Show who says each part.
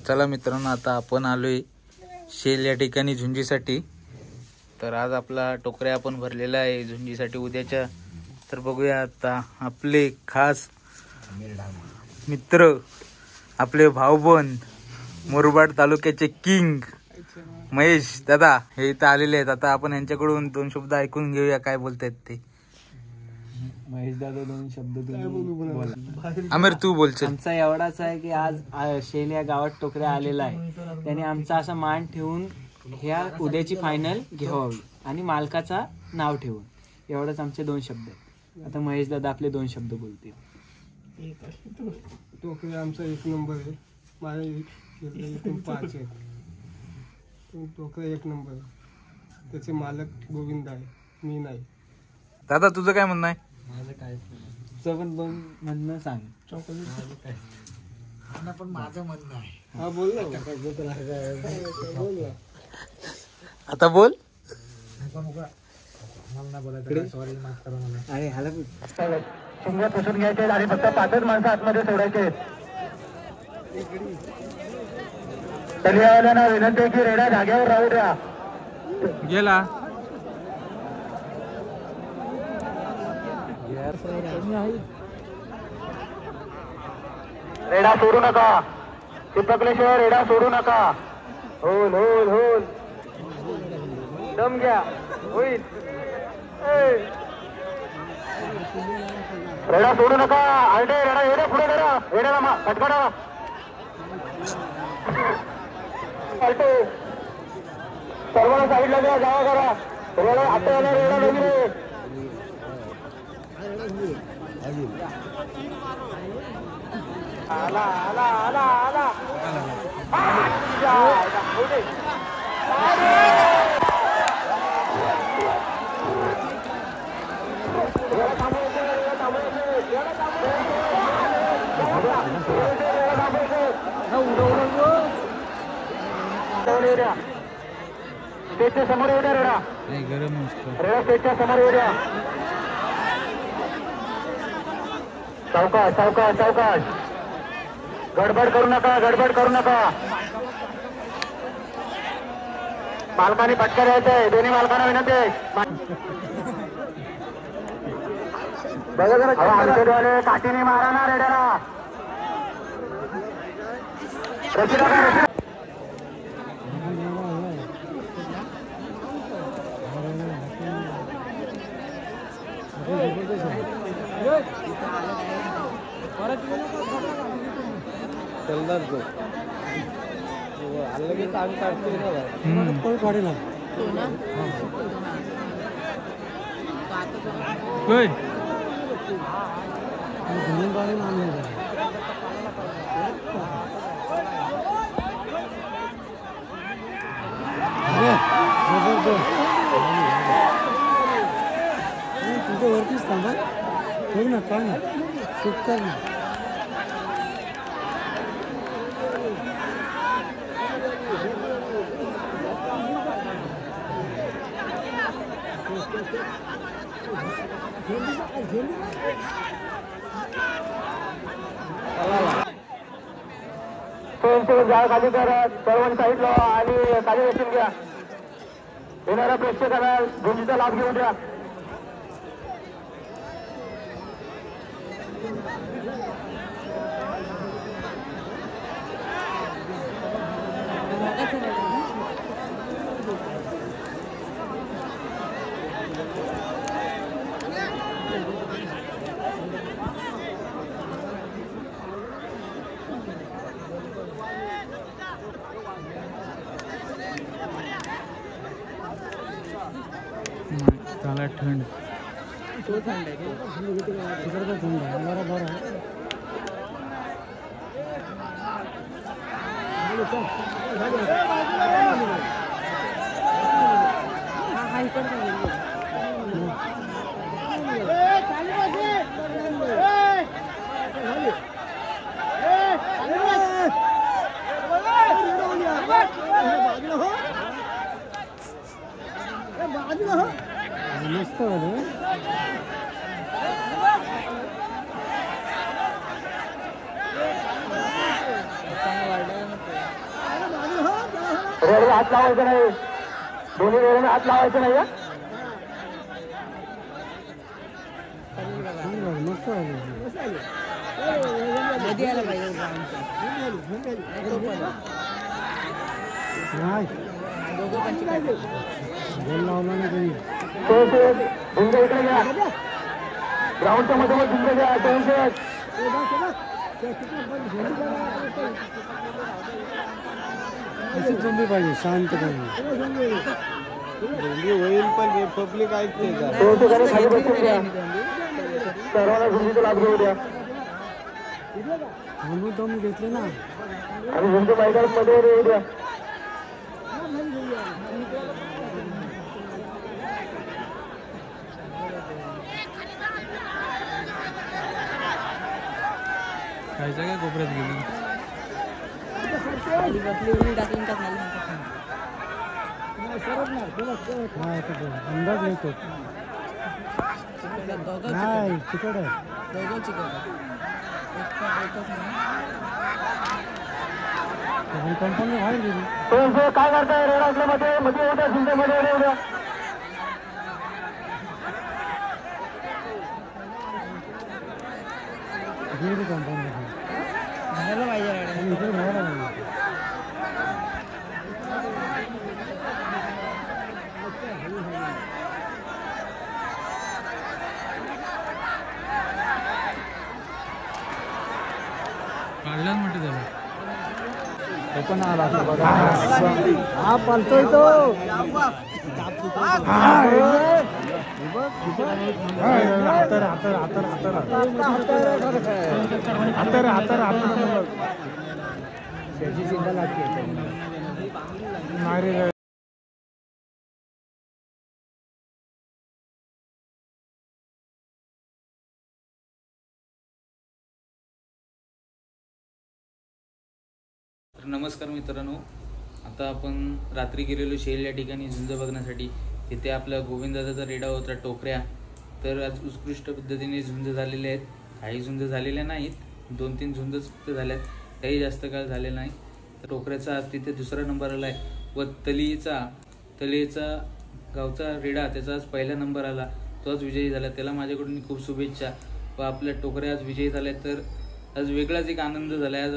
Speaker 1: चला मित्रांनो, आता आपण आलोय शेल या ठिकाणी झुंजीसाठी. तर आज आपला टोकऱ्या आपण भरलेला आहे झुंजीसाठी उद्याच्या. तर बघूया आता आपले खास मित्र, आपले भाऊबंद, मुरबाड तालुक्याचे किंग महेश दादा हे इथं आलेले आहेत. आता आपण यांच्याकडून 2 शब्द ऐकून घेऊया काय बोलतायत ते.
Speaker 2: महेश दादा 2 शब्द बोला.
Speaker 1: आमिर तू बोल.
Speaker 2: आमचा एवढाच आहे की आज शेल या गावात टोकऱ्या आलेला आहे. त्याने आमचा असा मान ठेवून ह्या उद्याची फायनल घ्यावी आणि मालकाचा नाव ठेवून, एवढंच आमचे 2 शब्द आहेत. आता महेश दादा आपले 2 शब्द बोलतील.
Speaker 3: टोकऱ्या आमचा 1 नंबर आहे. माझे 5 आहेत. टोकऱ्या 1 नंबर आहे. त्याचे मालक गोविंद आहे, मी नाही.
Speaker 1: दादा तुझं काय म्हणणं आहे?
Speaker 2: माझं काय तुझं पण म्हणणं सांग.
Speaker 3: पण माझं म्हणणं आहे. हा बोल ना.
Speaker 1: आता बोल.
Speaker 3: सॉरी, माफ करा मला.
Speaker 2: अरे ह्याला
Speaker 3: शिंग पुसून घ्यायचे आणि फक्त 5च माणसं आतमध्ये सोडायचे. तलियावाल्यांना विनंती की रेडा जागेवर राहू द्या.
Speaker 1: गेला
Speaker 3: रेडा सोडू नका. चिपकल्याशिवाय रेडा सोडू नका. होल होल होल. दम घ्या. होईल. रेडा सोडू नका. आलटे रेडा येऊ द्या. पुढे रेडा. रेड्याला फटकाडा. आलटे सर्वांना साईडला द्या. जावा करा. रेडा आता येणार. रेडा वगैरे आला आला आला आला. स्टेजच्या समोर येऊ द्या. रेडा रेडा स्टेजच्या समोर येऊ द्या. सावकाश सावकाश सावकाश. गडबड करू नका. गडबड करू नका. मालकाने फटका द्यायचंय. दोन्ही मालकांना विनंती आहे. आमच्याद्वारे काठीने मारा ना रेड्याला. वरतीच थांबा. ठेव ना. काय ना सुट कर ना. जाळ खाली करा. सर्वांनी साईडला आणि खाली बसून घ्या. येणाऱ्या प्रेक्षकांना झुंजीचा लाभ घेऊ द्या.
Speaker 1: त्याला थंड
Speaker 2: तो थंड आहे. तिकडचा थंड आहे. बरोबर आहे. मस्त वाढलं
Speaker 4: रेडला हात लावायचं नाही, दोन्ही रेडला हात लावायचं नाही. झुंज इकडे घ्या, ग्राउंडच्या मध्ये झुंज घ्या.
Speaker 3: झुंबी पाहिजे शांत होईल पण पब्लिक ऐकते का.
Speaker 4: खाली बसून द्या, सर्वांना झुंजीचा लाभ घेऊ द्या.
Speaker 3: दम घेतले ना
Speaker 4: आणि झुंज मैदान मध्ये येऊ द्या.
Speaker 1: खायचं काय कोपऱ्यात गेली
Speaker 3: अंदाज येतो नाही चिकट आहे. कंपनी बाहेर गेली.
Speaker 4: काय करताय रेडातल्या मध्ये मध्ये येऊ द्या, झुंजमध्ये येऊ द्या.
Speaker 3: कंपनी बाहेरला पाहिजे इकडे बाहेर पाहिजे.
Speaker 1: काढल्यात म्हटलं त्याला
Speaker 3: तो पण आला हा पळतोय तो. त्याची चिंता लागते
Speaker 1: तर नमस्कार मित्रांनो, आता आपण रात्री गेलेलो शेल या ठिकाणी झुंज बघण्यासाठी. तिथे आपला गोविंदाचा रेडा होता टोकऱ्या. तर आज उत्कृष्ट पद्धतीने झुंज झालेले आहेत. काही झुंज झालेल्या नाहीत, 2-3 झुंजच फक्त झाल्यात, काही जास्त काळ झाले नाही. तर टोकऱ्याचा आज तिथे दुसरा नंबर आला आहे व तलीचा गावचा रेडा त्याचा आज पहिला नंबर आला. तो आज विजयी झाला. त्याला माझ्याकडून खूप शुभेच्छा. व आपल्या टोकऱ्या आज विजयी झाल्या. तर आज वेगळाच एक आनंद झाला. आज